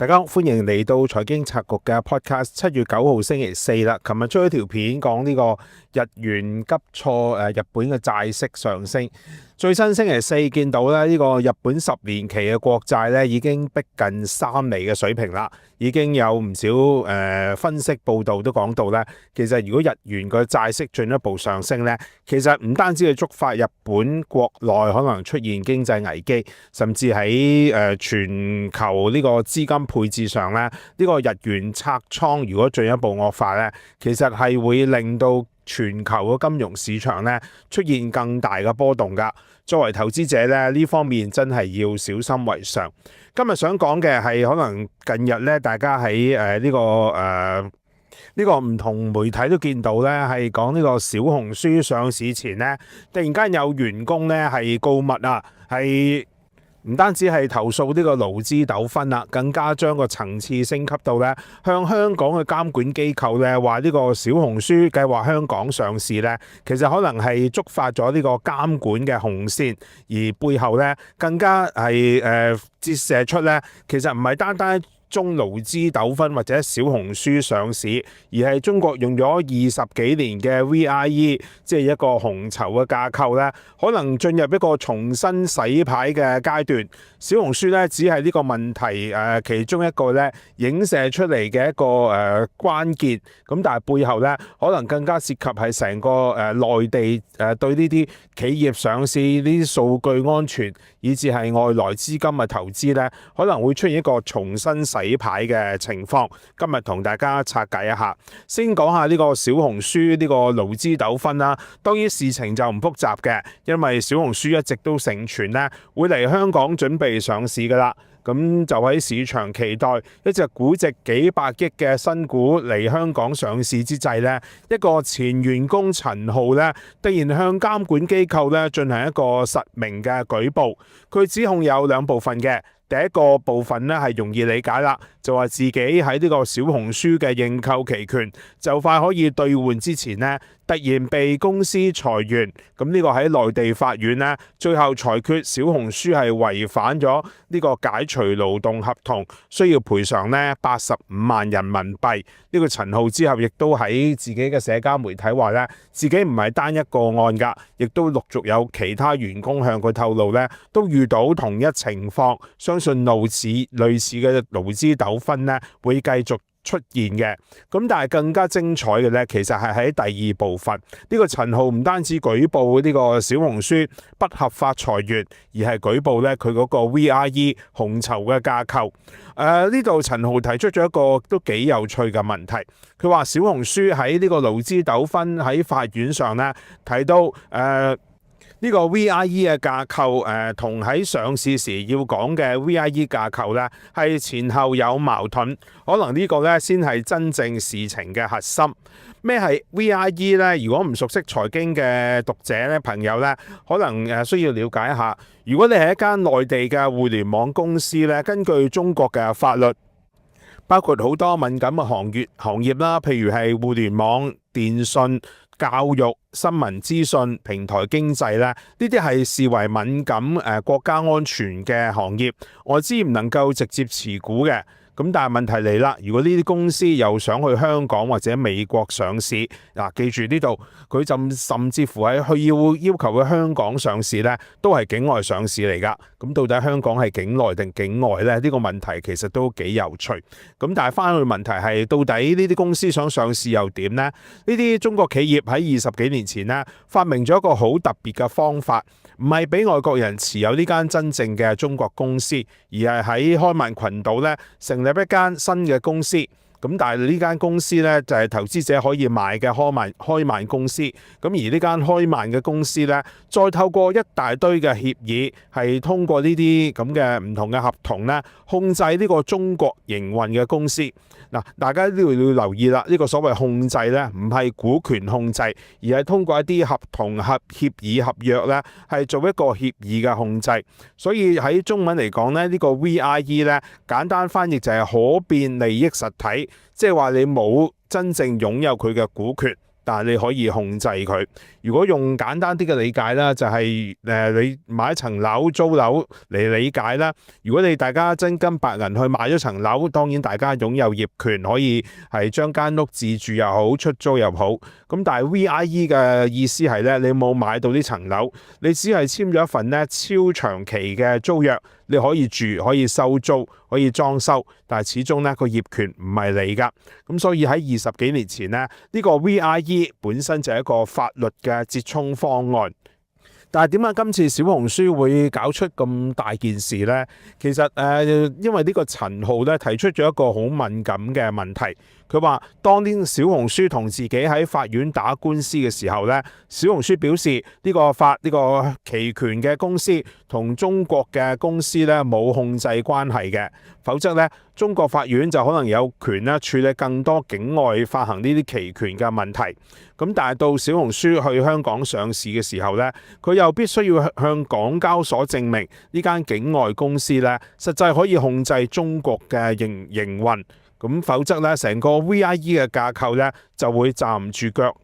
大家好，歡迎嚟到財經策局嘅 podcast。7月9號星期四啦，琴日出咗條片講呢個日元急挫，日本嘅債息上升。最新星期四見到咧，呢個日本10年期嘅國債咧已經逼近3厘嘅水平啦。已經有唔少分析報道都講到咧，其實如果日元個債息進一步上升咧，其實唔單止係觸發日本國內可能出現經濟危機，甚至喺全球呢個資金配置上咧，呢個日元拆倉如果進一步惡化咧，其實係會令到全球嘅金融市場咧出現更大嘅波動㗎。作為投資者咧，呢方面真係要小心為上。今日想講嘅係可能近日咧，大家喺呢個唔同媒體都見到咧，係講呢個小紅書上市前咧，突然間有員工咧係告密啊，係唔單止係投訴呢個勞資糾紛啦，更加將個層次升級到咧向香港嘅監管機構咧話呢個小紅書計劃香港上市咧，其實可能係觸發咗呢個監管嘅紅線，而背後咧更加係折射出咧，其實唔係單單中勞資糾紛或者小紅書上市，而係中國用咗20幾年嘅 VIE， 即係一個紅籌嘅架構咧，可能進入一個重新洗牌嘅階段。小紅書咧只係呢個問題其中一個咧影射出嚟嘅一個關鍵，咁但係背後咧可能更加涉及係成個內地對呢啲企業上市呢啲數據安全，以至係外來資金嘅投資咧，可能會出現一個重新洗牌嘅情況。今日同大家拆解一下，先講下呢個小紅書呢個勞資糾紛啦。當然事情就唔複雜嘅，因為小紅書一直都盛傳咧會嚟香港準備上市噶啦。咁就喺市場期待一隻估值幾百億嘅新股嚟香港上市之際呢，一個前員工陳浩呢突然向監管機構呢進行一個實名嘅舉報。佢指控有兩部分嘅。第一個部分咧係容易理解啦，就話自己喺呢個小紅書嘅認購期權就快可以兌換之前呢，突然被公司裁員。咁呢個喺內地法院呢，最後裁決小紅書係違反咗呢個解除勞動合同，需要賠償呢85萬人民幣。呢個陳浩之後亦都喺自己嘅社交媒體話呢，自己唔係單一個案㗎，亦都陸續有其他員工向佢透露呢，都遇到同一情況。相信類似嘅勞資糾紛咧會繼續出現嘅。咁但係更加精彩嘅咧，其實係喺第二部分。呢個陳浩唔單止舉報呢個小紅書不合法裁員，而係舉報咧佢嗰個 VIE 紅籌嘅架構。呢度陳浩提出咗一個都幾有趣嘅問題。佢話小紅書喺呢個勞資糾紛喺法院上咧提到呢個 VIE 嘅架構同喺上市時要講嘅 VIE 架構咧係前後有矛盾，可能呢個咧先係真正事情嘅核心。咩係 VIE 咧？如果唔熟悉財經嘅讀者咧、朋友咧，可能需要了解一下。如果你係一間內地嘅互聯網公司咧，根據中國嘅法律，包括好多敏感嘅行業啦，譬如係互聯網、電信、教育、新聞資訊、平台經濟咧，呢啲係視為敏感國家安全嘅行業，外資唔能夠直接持股嘅。咁但係問題嚟啦，如果呢啲公司又想去香港或者美國上市，記住呢度佢就甚至乎係去要求去香港上市咧，都係境外上市嚟㗎。咁到底香港係境內定境外咧？呢個問題其實都幾有趣。咁但係翻去問題係，到底呢啲公司想上市又點呢？呢啲中國企業喺20幾年前咧發明咗一個好特別嘅方法，唔係俾外國人持有呢間真正嘅中國公司，而係喺開曼群島咧成立一間新嘅公司。咁但係呢間公司咧就係投資者可以買嘅開曼公司。咁而呢間開曼嘅公司咧，再透過一大堆嘅協議，係通過呢啲咁嘅唔同嘅合同咧，控制呢個中國營運嘅公司。大家都要留意啦，呢個所謂控制咧，唔係股權控制，而係通過一啲合同、協議、合約咧，係做一個協議嘅控制。所以喺中文嚟講咧，呢個 VIE 咧，簡單翻譯就係可變利益實體，即係話你冇真正擁有佢嘅股權，但係你可以控制佢。如果用簡單啲嘅理解啦，就係你買一層樓租樓嚟理解啦。如果你大家真金白銀去買咗層樓，當然大家擁有業權，可以係將間屋自住又好，出租又好。咁但係 VIE 嘅意思係咧，你冇買到呢層樓，你只係簽咗一份咧超長期嘅租約，你可以住，可以收租，可以裝修，但係始終咧個業權唔係你噶。咁所以喺20幾年前咧，呢個 VIE 本身就係一個法律嘅折衷方案。但係點解今次小紅書會搞出咁大件事呢？其實因為呢個陳浩咧提出咗一個好敏感嘅問題。佢話當年小紅書同自己喺法院打官司嘅時候咧，小紅書表示呢個期權嘅公司同中國嘅公司咧冇控制關係嘅，否則咧中國法院就可能有權咧處理更多境外發行呢啲期權嘅問題。咁但係到小紅書去香港上市嘅時候咧，佢又必須要向港交所證明呢間境外公司咧實際可以控制中國嘅營運。咁否則咧，成個 VIE 嘅架構咧就會站唔住腳。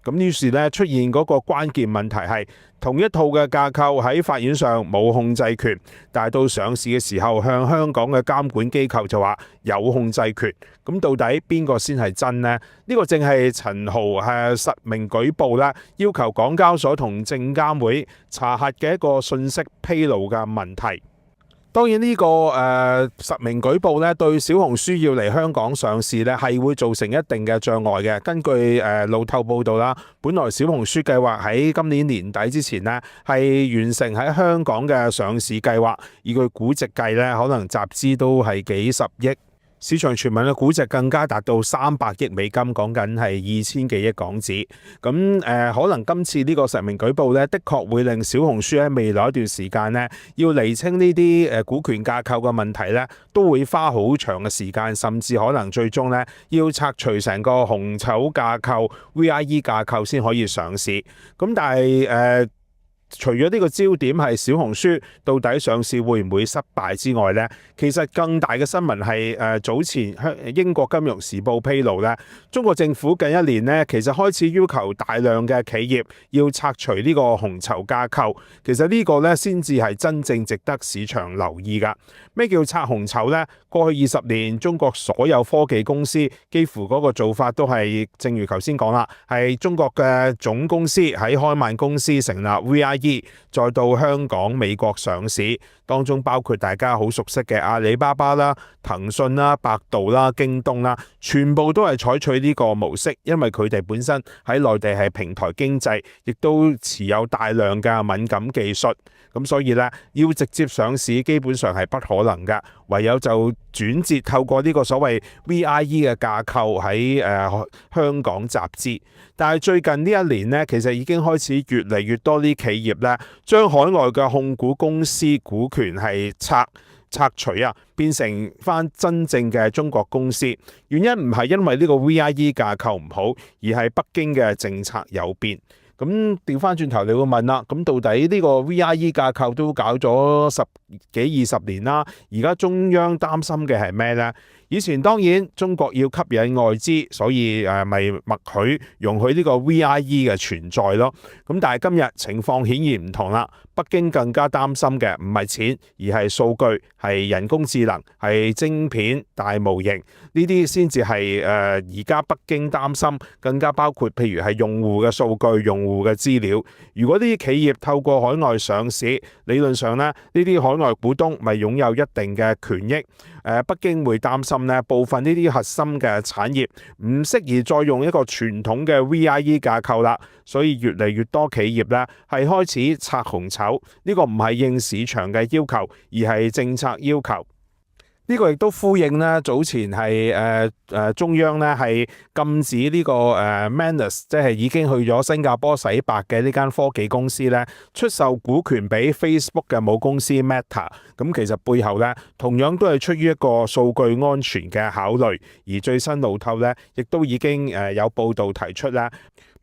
咁於是咧出現嗰個關鍵問題係同一套嘅架構喺法院上冇控制權，但係到上市嘅時候向香港嘅監管機構就話有控制權。咁到底邊個先係真呢？呢個正係陳浩實名舉報啦，要求港交所同證監會查核嘅一個信息披露嘅問題。當然呢個實名舉報咧，對小紅書要嚟香港上市咧，係會造成一定嘅障礙嘅。根據路透報道啦，本來小紅書計劃喺今年年底之前咧，係完成喺香港嘅上市計劃，以佢估值計咧，可能集資都係幾十億。市場傳聞嘅估值更加達到300億美金，講緊係2000幾億港紙。咁可能今次呢個實名舉報咧，的確會令小紅書喺未來一段時間咧，要釐清呢啲股權架構嘅問題咧，都會花好長嘅時間，甚至可能最終咧要拆除成個紅籌架構、VIE 架構先可以上市。咁但係除咗呢個焦點係小紅書到底上市會唔會失敗之外呢，其實更大嘅新聞係早前英國金融時報披露咧，中國政府近一年呢，其實開始要求大量嘅企業要拆除呢個紅籌架構。其實呢個呢，先至係真正值得市場留意㗎。咩叫拆紅籌呢？過去20年，中國所有科技公司幾乎嗰個做法都係，正如頭先講啦，係中國嘅總公司喺開曼公司成立 VIE， 再到香港、美國上市，當中包括大家好熟悉嘅阿里巴巴啦、騰訊啦、百度啦、京東啦，全部都係採取呢個模式，因為佢哋本身喺內地係平台經濟，亦都持有大量嘅敏感技術。咁所以咧，要直接上市基本上係不可能㗎，唯有就轉折透過呢個所謂 VIE 嘅架構喺香港集資。但係最近呢一年咧，其實已經開始越嚟越多啲企業咧，將海外嘅控股公司股權係拆除啊，變成翻真正嘅中國公司。原因唔係因為呢個 VIE 架構唔好，而係北京嘅政策有變。咁調翻轉頭，你會問啦，咁到底呢個 VIE 架構都搞咗10幾20年啦，而家中央擔心嘅係咩呢？以前當然中國要吸引外資，所以咪默許容許呢個 VIE 嘅存在咯。咁但係今日情況顯然唔同啦，北京更加擔心嘅唔係錢，而係數據，係人工智能，係晶片、大模型，呢啲先至係而家北京擔心，更加包括譬如係用戶嘅數據、用戶嘅資料。如果呢啲企業透過海外上市，理論上咧，呢啲海外股東咪擁有一定嘅權益。北京會擔心咧，部分呢啲核心嘅產業唔適宜再用一個傳統嘅 VIE 架構啦，所以越嚟越多企業咧係開始拆紅籌。呢個唔係應市場嘅要求，而係政策要求。呢個亦都呼應咧，早前係中央咧係禁止呢個Manus， 即係已經去咗新加坡洗白嘅呢間科技公司咧，出售股權俾 Facebook 嘅母公司 Meta。咁其實背後咧同樣都係出於一個數據安全嘅考慮。而最新路透咧亦都已經有報道提出咧，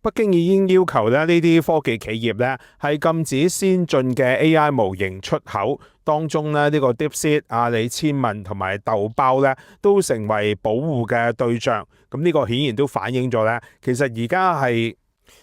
北京已經要求呢啲科技企業呢係禁止先進嘅 AI 模型出口，當中呢個 DeepSeek、阿里千問同埋豆包呢都成為保護嘅對象。咁呢個顯然都反映咗呢，其實而家係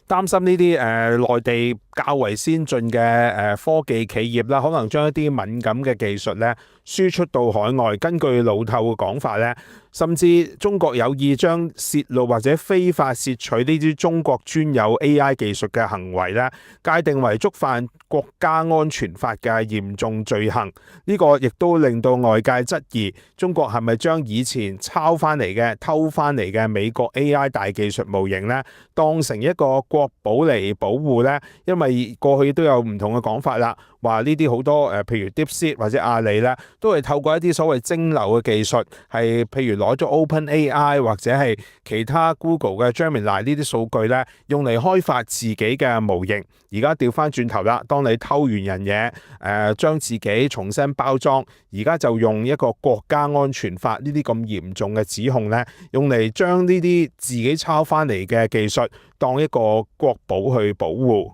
擔心呢啲內地較為先進嘅科技企業啦，可能將一啲敏感嘅技術咧輸出到海外。根據路透嘅講法咧，甚至中國有意將泄露或者非法竊取呢啲中國專有 AI 技術嘅行為咧，界定為觸犯國家安全法嘅嚴重罪行。呢個亦都令到外界質疑中國係咪將以前抄翻嚟嘅、偷翻嚟嘅美國 AI 大技術模型咧，當成一個國寶嚟保護咧？因為過去都有唔同嘅講法啦，話呢啲好多譬如 DeepSeek 或者阿里咧，都係透過一啲所謂蒸餾嘅技術，係譬如攞咗 OpenAI 或者係其他 Google 嘅 Gemini 呢啲數據咧，用嚟開發自己嘅模型。而家調翻轉頭啦，當你偷完人嘢，將自己重新包裝，而家就用一個國家安全法呢啲咁嚴重嘅指控咧，用嚟將呢啲自己抄翻嚟嘅技術當一個國寶去保護。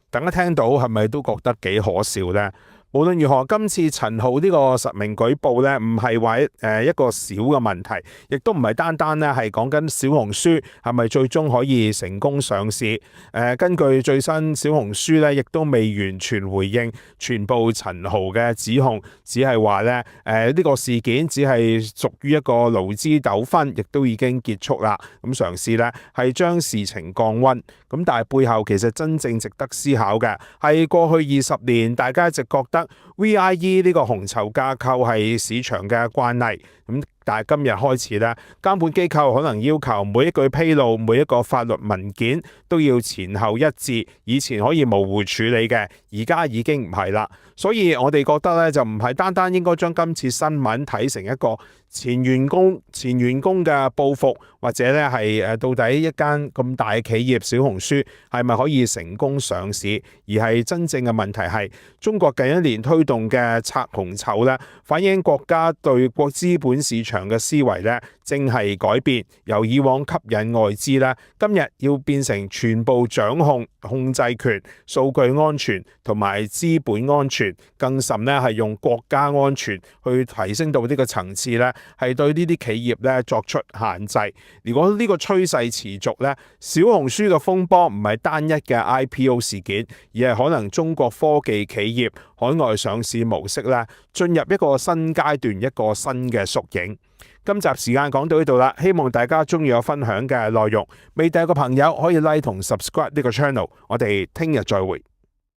大家聽到係咪都覺得幾可笑呢？無論如何，今次陳浩呢個實名舉報咧，唔係話一個小嘅問題，亦都唔係單單咧係講緊小紅書係咪最終可以成功上市。根據最新小紅書咧，亦都未完全回應全部陳浩嘅指控，只係話咧呢個事件只係屬於一個勞資糾紛，亦都已經結束啦。咁嘗試咧係將事情降溫。咁但係背後其實真正值得思考嘅係過去20年，大家一直覺得VIE 呢個紅籌架構係市場嘅慣例，咁但係今日開始咧，監管機構可能要求每一句披露、每一個法律文件都要前後一致，以前可以模糊處理嘅，而家已經唔係啦。所以我哋覺得咧，就唔係單單應該將今次新聞睇成一個前員工嘅報復，或者咧係到底一間咁大嘅企業小紅書係咪可以成功上市，而係真正嘅問題係中國近一年推動嘅拆紅籌咧，反映國家對國資本市場嘅思維咧正係改變，由以往吸引外資咧，今日要變成全部掌控控制權、數據安全同埋資本安全，更甚咧係用國家安全去提升到呢個層次咧，係對呢啲企業咧作出限制。如果呢個趨勢持續咧，小紅書嘅風波唔係單一嘅 IPO 事件，而係可能中國科技企業海外上市模式咧進入一個新階段、一個新嘅縮影。今集時間講到呢度啦，希望大家中意我分享嘅內容。未訂閱嘅朋友可以 like 同 subscribe 呢個 channel。我哋聽日再會。